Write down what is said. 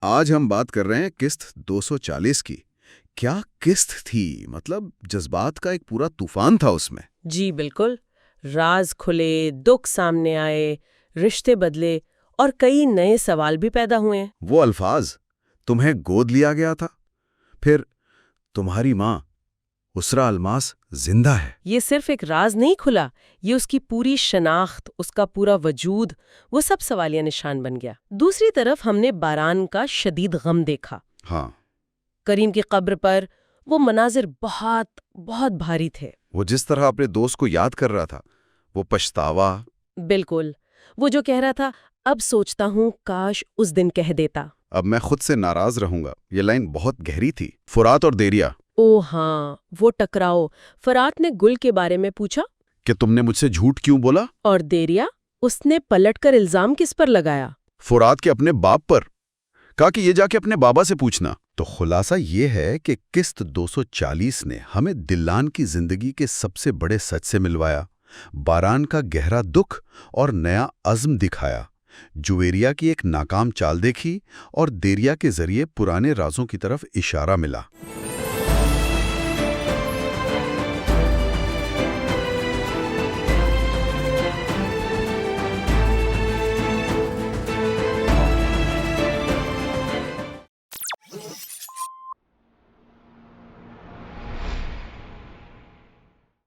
आज हम बात कर रहे हैं किस्त 240 की। क्या किस्त थी, मतलब जज्बात का एक पूरा तूफान था उसमें। जी बिल्कुल। राज खुले, दुख सामने आए, रिश्ते बदले और कई नए सवाल भी पैदा हुए। वो अल्फाज, तुम्हें गोद लिया गया था, फिर तुम्हारी माँ उसरा अलमास जिंदा है। ये सिर्फ एक राज नहीं खुला, ये उसकी पूरी शनाख्त, उसका पूरा वजूद, वो सब सवालिया निशान बन गया। दूसरी तरफ हमने बारान का शदीद गम देखा। हाँ, करीम की कब्र पर वो मनाजिर बहुत बहुत भारी थे। वो जिस तरह अपने दोस्त को याद कर रहा था, वो पछतावा। बिल्कुल। वो जो कह रहा था, अब सोचता हूँ काश उस दिन कह देता। अब मैं खुद से नाराज रहूंगा, ये लाइन बहुत गहरी थी। फुरात और देरिया, ओ हाँ, वो टकराओ। फरात ने गुल के बारे में पूछा कि तुमने मुझसे झूठ क्यों बोला। और देरिया, उसने पलटकर इल्जाम किस पर लगाया? फुरात के अपने बाप पर, कहा कि ये जाके अपने बाबा से पूछना। तो खुलासा ये है कि किस्त 240 ने हमें दिल्लान की जिंदगी के सबसे बड़े सच से मिलवाया, बारान का गहरा दुख और नया अज़्म दिखाया, जुवेरिया की एक नाकाम चाल देखी और देरिया के जरिए पुराने राजों की तरफ इशारा मिला।